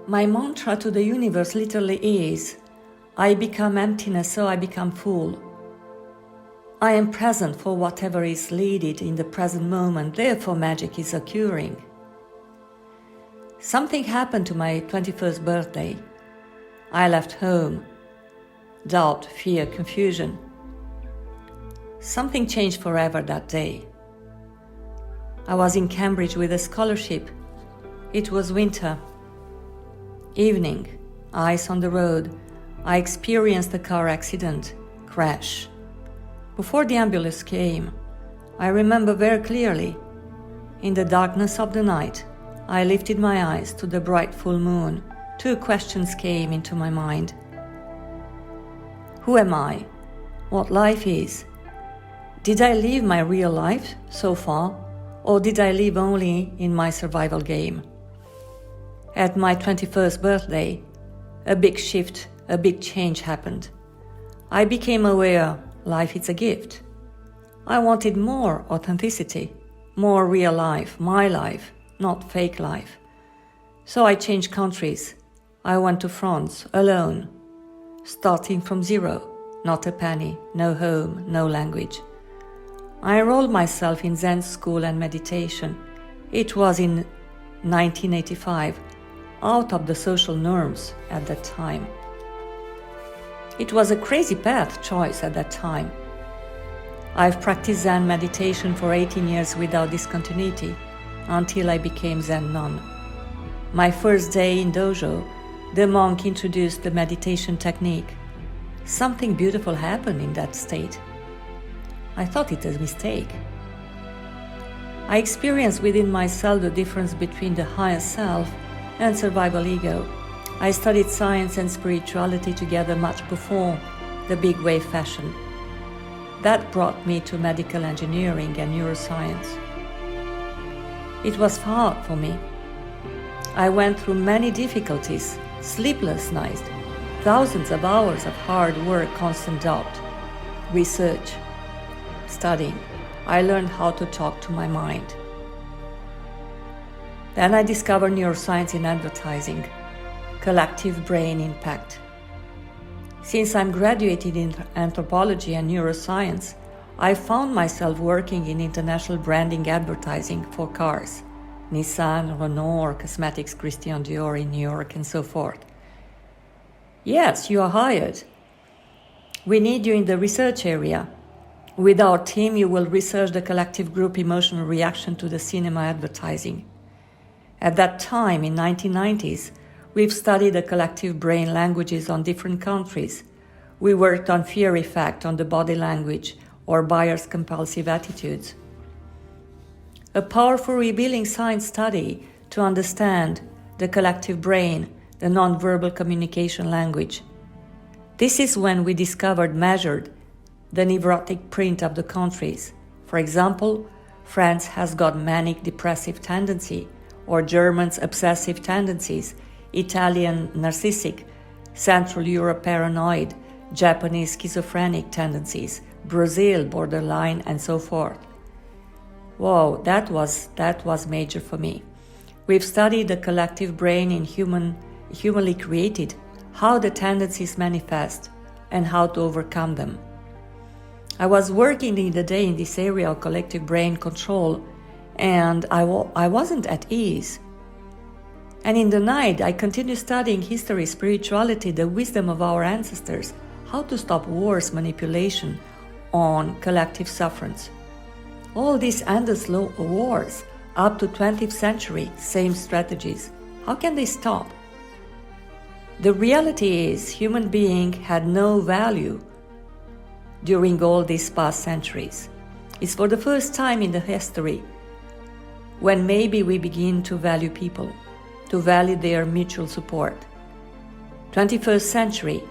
My mantra to the universe literally is, I become emptiness, so I become full. I am present for whatever is needed in the present moment, therefore magic is occurring. Something happened to my 21st birthday. I left home. Doubt, fear, confusion. Something changed forever that day. I was in Cambridge with a scholarship. It was winter. Evening, ice on the road. I experienced a car accident, crash. Before the ambulance came, I remember very clearly. In the darkness of the night, I lifted my eyes to the bright full moon. Two questions came into my mind. Who am I? What life is? Did I live my real life so far, or did I live only in my survival game? At my 21st birthday, a big shift, a big change happened. I became aware life is a gift. I wanted more authenticity, more real life, my life, not fake life. So I changed countries. I went to France alone, starting from zero, not a penny, no home, no language. I enrolled myself in Zen school and meditation. It was in 1985, out of the social norms at that time. It was a crazy path choice at that time. I've practiced Zen meditation for 18 years without discontinuity, until I became Zen nun. My first day in dojo, the monk introduced the meditation technique. Something beautiful happened in that state. I thought it a mistake. I experienced within myself the difference between the higher self and survival ego. I studied science and spirituality together much before the big wave fashion. That brought me to medical engineering and neuroscience. It was hard for me. I went through many difficulties, sleepless nights, thousands of hours of hard work, constant doubt, research, studying. I learned how to talk to my mind. Then I discovered neuroscience in advertising, collective brain impact. Since I'm graduated in anthropology and neuroscience, I found myself working in international branding advertising for cars, Nissan, Renault, or cosmetics, Christian Dior in New York, and so forth. Yes, you are hired. We need you in the research area. With our team, you will research the collective group emotional reaction to the cinema advertising. At that time, in 1990s, we've studied the collective brain languages on different countries. We worked on fear effect on the body language or buyers' compulsive attitudes. A powerful revealing science study to understand the collective brain, the non-verbal communication language. This is when we measured the neurotic print of the countries. For example, France has got manic depressive tendency, or Germans obsessive tendencies, Italian narcissistic, Central Europe paranoid, Japanese schizophrenic tendencies, Brazil borderline, and so forth. Whoa, that was major for me. We've studied the collective brain in humanly created, how the tendencies manifest, and how to overcome them. I was working in the day in this area of collective brain control, and I wasn't at ease. And in the night, I continued studying history, spirituality, the wisdom of our ancestors, how to stop wars, manipulation on collective sufferance. All these endless wars, up to 20th century, same strategies. How can they stop? The reality is, human being had no value during all these past centuries. It's for the first time in the history when maybe we begin to value people, to value their mutual support. 21st century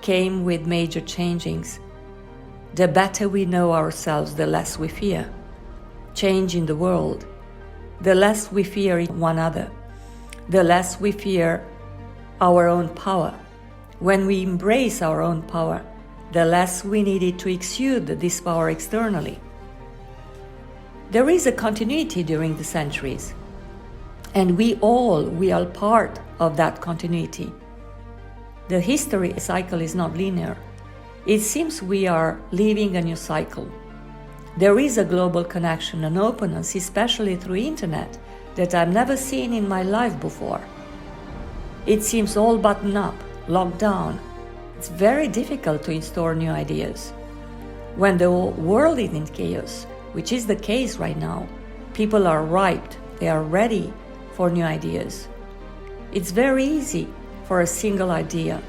came with major changings. The better we know ourselves, the less we fear change in the world, the less we fear one another, the less we fear our own power. When we embrace our own power, the less we needed to exude this power externally. There is a continuity during the centuries. And we are part of that continuity. The history cycle is not linear. It seems we are living a new cycle. There is a global connection and openness, especially through internet, that I've never seen in my life before. It seems all buttoned up, locked down. It's very difficult to install new ideas. When the world is in chaos, which is the case right now, people are ripe, they are ready for new ideas. It's very easy for a single idea,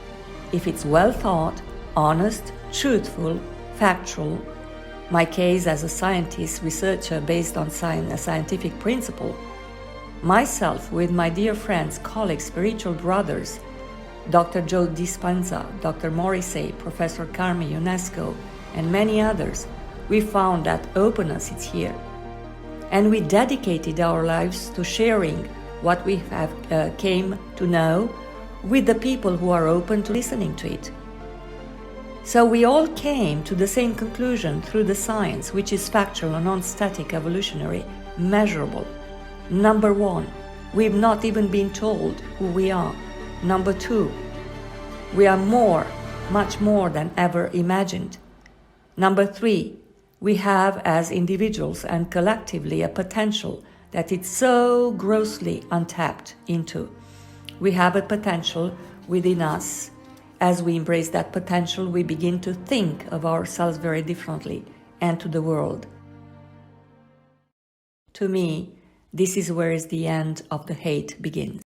if it's well thought, honest, truthful, factual. My case as a scientist, researcher based on a scientific principle. Myself with my dear friends, colleagues, spiritual brothers, Dr. Joe Dispenza, Dr. Morrissey, Professor Carmi, UNESCO, and many others, we found that openness is here. And we dedicated our lives to sharing what we have came to know with the people who are open to listening to it. So we all came to the same conclusion through the science, which is factual and non-static, evolutionary, measurable. Number one, we've not even been told who we are. Number two, we are more, much more than ever imagined. Number three, we have as individuals and collectively a potential that it's so grossly untapped into. We have a potential within us. As we embrace that potential, we begin to think of ourselves very differently and to the world. To me, this is where the end of the hate begins.